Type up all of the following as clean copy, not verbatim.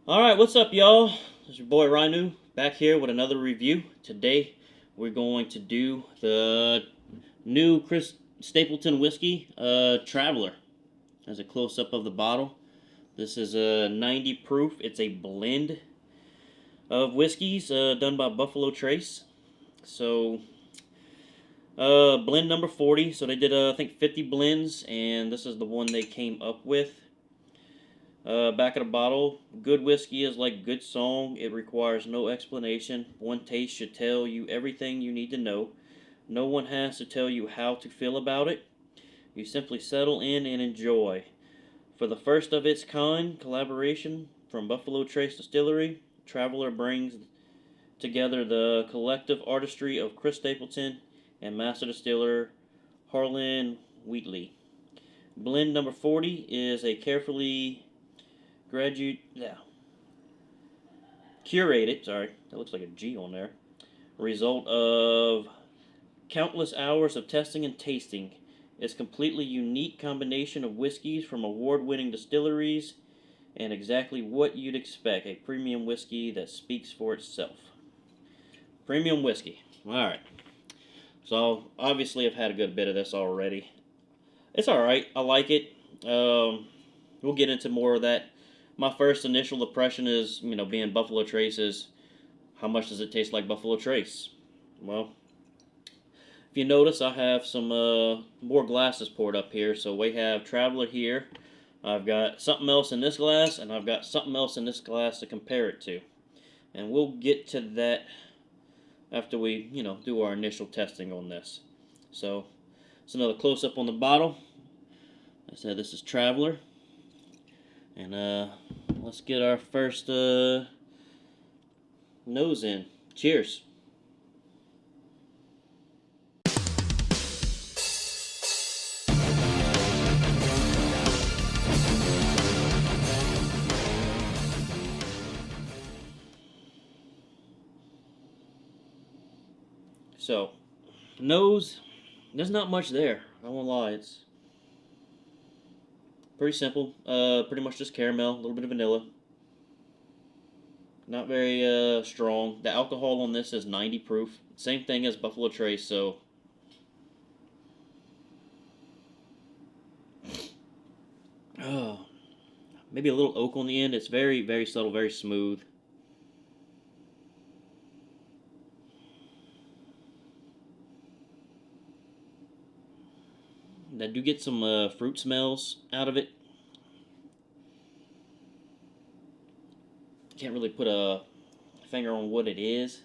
Alright, what's up, y'all? This is your boy Rhino back here with another review. Today, we're going to do the new Chris Stapleton whiskey, Traveler. As a close up of the bottle. This is a 90 proof. It's a blend of whiskeys done by Buffalo Trace. So, blend number 40. So, they did, I think, 50 blends, and this is the one they came up with. Back of the bottle, good whiskey is like good song. It requires no explanation. One taste should tell you everything you need to know. No one has to tell you how to feel about it. You simply settle in and enjoy. For the first of its kind collaboration from Buffalo Trace Distillery, Traveler brings together the collective artistry of Chris Stapleton and master distiller Harlan Wheatley. Blend number 40 is a carefully curated, sorry, that looks like a G on there, result of countless hours of testing and tasting. It's a completely unique combination of whiskeys from award-winning distilleries and exactly what you'd expect, a premium whiskey that speaks for itself. Premium whiskey. Alright. So, obviously I've had a good bit of this already. It's alright. I like it. We'll get into more of that. My first initial impression is, being Buffalo Trace is, how much does it taste like Buffalo Trace? Well, if you notice, I have some more glasses poured up here. So we have Traveler here. I've got something else in this glass, and I've got something else in this glass to compare it to. And we'll get to that after we, do our initial testing on this. So, it's another close-up on the bottle. I said this is Traveler. And let's get our first nose in. Cheers. So, nose, there's not much there. I won't lie. It's pretty simple. Pretty much just caramel, a little bit of vanilla. Not very strong. The alcohol on this is 90 proof. Same thing as Buffalo Trace, so maybe a little oak on the end. It's very, very subtle, very smooth. I do get some fruit smells out of it. Can't really put a finger on what it is.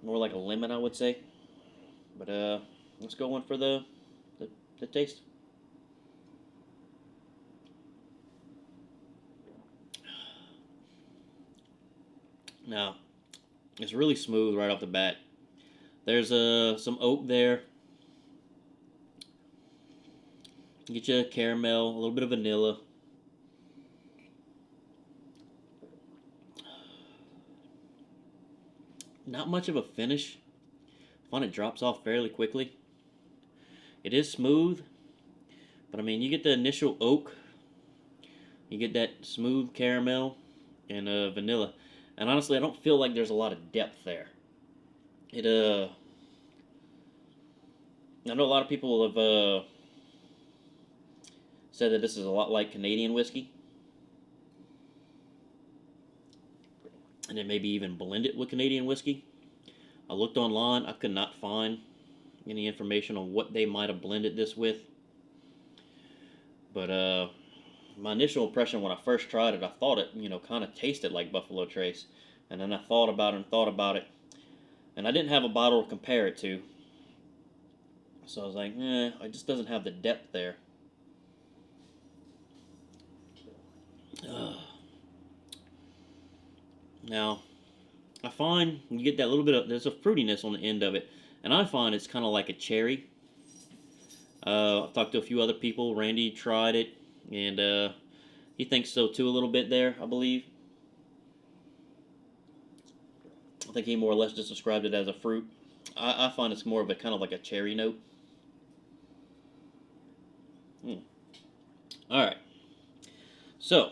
More like a lemon, I would say. But let's go in for the taste. Now, it's really smooth right off the bat. There's some oak there. Get you a caramel, a little bit of vanilla. Not much of a finish. I find it drops off fairly quickly. It is smooth, but I mean, you get the initial oak, you get that smooth caramel and vanilla, and honestly, I don't feel like there's a lot of depth there. I know a lot of people have said that this is a lot like Canadian whiskey, and then maybe even blend it with Canadian whiskey. I looked online, I could not find any information on what they might have blended this with. But my initial impression when I first tried it, I thought it, kind of tasted like Buffalo Trace. And then I thought about it and thought about it. And I didn't have a bottle to compare it to. So I was like, it just doesn't have the depth there. Now, I find you get that little bit of, there's a fruitiness on the end of it. And I find it's kind of like a cherry. I've talked to a few other people. Randy tried it, and he thinks so too a little bit there, I believe. I think he more or less just described it as a fruit. I find it's more of a kind of like a cherry note. Alright. So,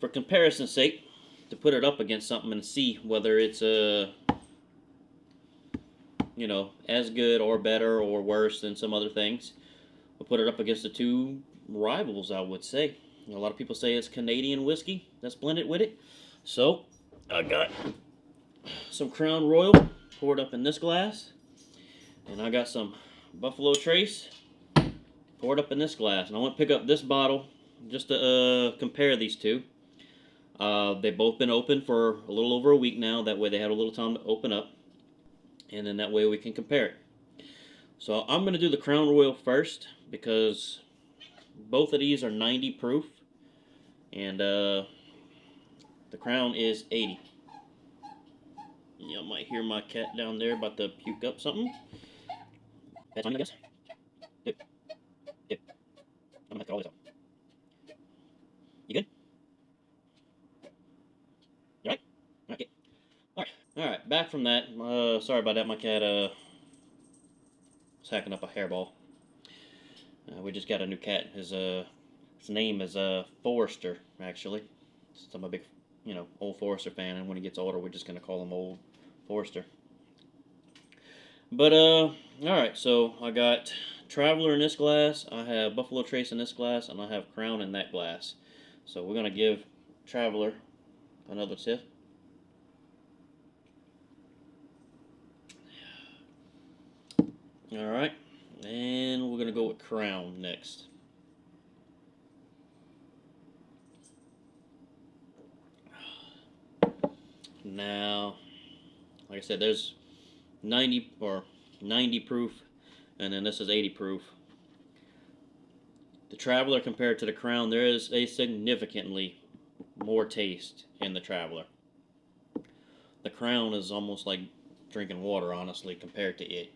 for comparison's sake, to put it up against something and see whether it's as good or better or worse than some other things. We'll put it up against the two rivals, I would say. A lot of people say it's Canadian whiskey that's blended with it. So I got some Crown Royal poured up in this glass, and I got some Buffalo Trace poured up in this glass. And I want to pick up this bottle just to compare these two. They've both been open for a little over a week now. That way they had a little time to open up, and then that way we can compare it. So I'm going to do the Crown Royal first because both of these are 90 proof, and the Crown is 80. You might hear my cat down there about to puke up something. That's fine, I guess. Dip. Dip. I'm going to have to get all this out. You good? You alright? Okay. Alright, back from that. Sorry about that, my cat was hacking up a hairball. We just got a new cat. His name is Forrester, actually. So I'm a big, old Forrester fan, and when he gets older, we're just gonna call him Old Forrester. But alright, so I got Traveler in this glass, I have Buffalo Trace in this glass, and I have Crown in that glass. So we're gonna give Traveler another sip. Alright, and we're gonna go with Crown next. Now, like I said, there's 90 proof, and then this is 80 proof. The Traveler compared to the Crown, there is a significantly more taste in the Traveler. The Crown is almost like drinking water, honestly, compared to it.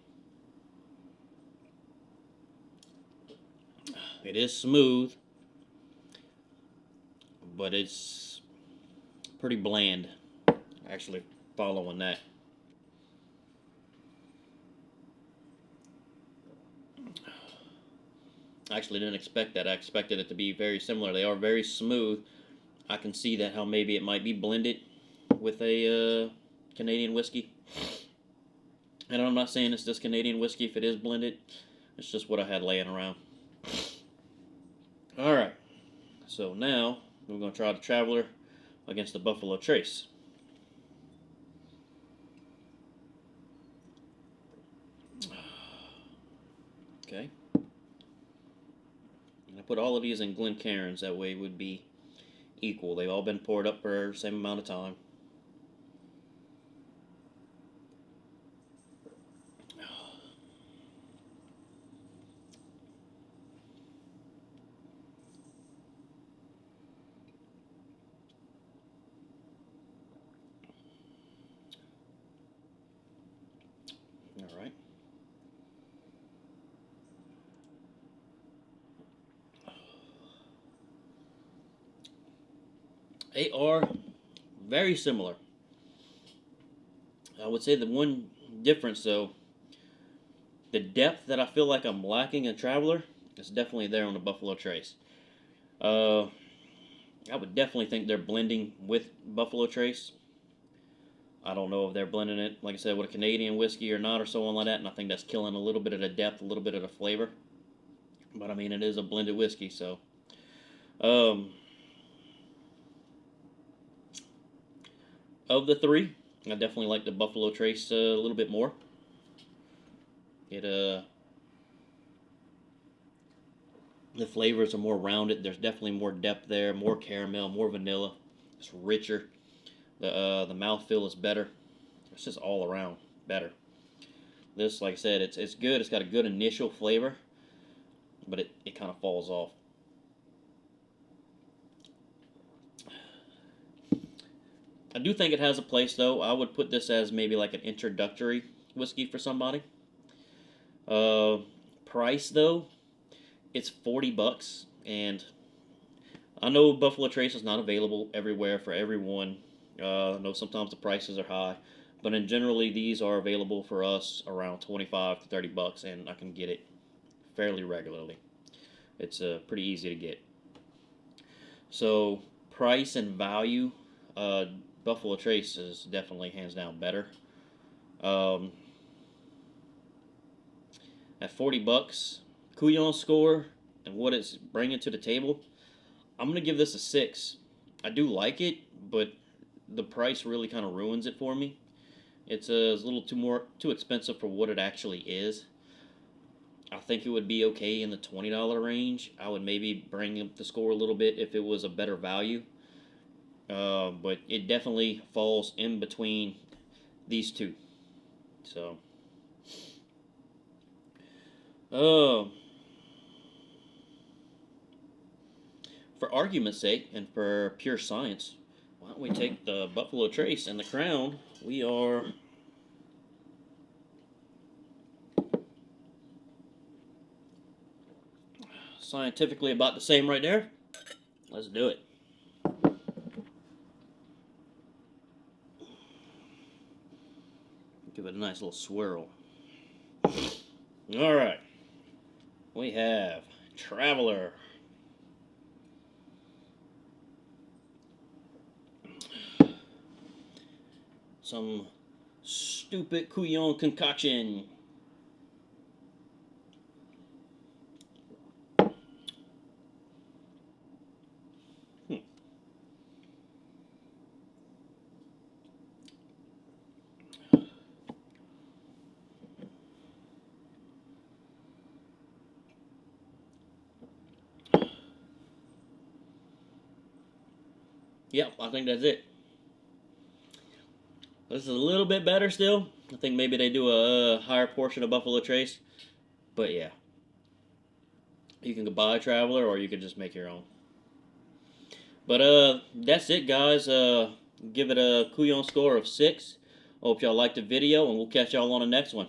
It is smooth, but it's pretty bland, actually, following that. I actually didn't expect that. I expected it to be very similar. They are very smooth. I can see that how maybe it might be blended with a Canadian whiskey. And I'm not saying it's this Canadian whiskey if it is blended. It's just what I had laying around. Alright, so now we're going to try the Traveler against the Buffalo Trace. Okay. And I put all of these in Glencairns, that way it would be equal. They've all been poured up for the same amount of time. Alright. They are very similar. I would say the one difference, though, the depth that I feel like I'm lacking in Traveler is definitely there on the Buffalo Trace. I would definitely think they're blending with Buffalo Trace. I don't know if they're blending it, like I said, with a Canadian whiskey or not, or so on like that, and I think that's killing a little bit of the depth, a little bit of the flavor. But I mean, it is a blended whiskey, so. Of the three, I definitely like the Buffalo Trace a little bit more. The flavors are more rounded. There's definitely more depth there, more caramel, more vanilla. It's richer. The mouthfeel is better. It's just all around better. This, like I said, it's good. It's got a good initial flavor, but it kind of falls off. I do think it has a place, though. I would put this as maybe like an introductory whiskey for somebody. Price, though, it's $40, and I know Buffalo Trace is not available everywhere for everyone. I know sometimes the prices are high, but in generally these are available for us around 25 to $30, and I can get it fairly regularly. It's pretty easy to get. So price and value, Buffalo Trace is definitely hands down better. Um, at $40, Couyons score and what it's bringing to the table, I'm gonna give this a 6. I do like it, but the price really kind of ruins it for me. It's a little too expensive for what it actually is. I think it would be okay in the $20 range. I would maybe bring up the score a little bit if it was a better value. But it definitely falls in between these two. So, uh, for argument's sake and for pure science, why don't we take the Buffalo Trace and the Crown? We are scientifically about the same right there. Let's do it. Give it a nice little swirl. All right. We have Traveler. Some stupid Couyons concoction. Yep, I think that's it. This is a little bit better still. I think maybe they do a higher portion of Buffalo Trace. But yeah. You can buy a Traveler or you can just make your own. But that's it, guys. Give it a Couyons score of 6. Hope y'all liked the video, and we'll catch y'all on the next one.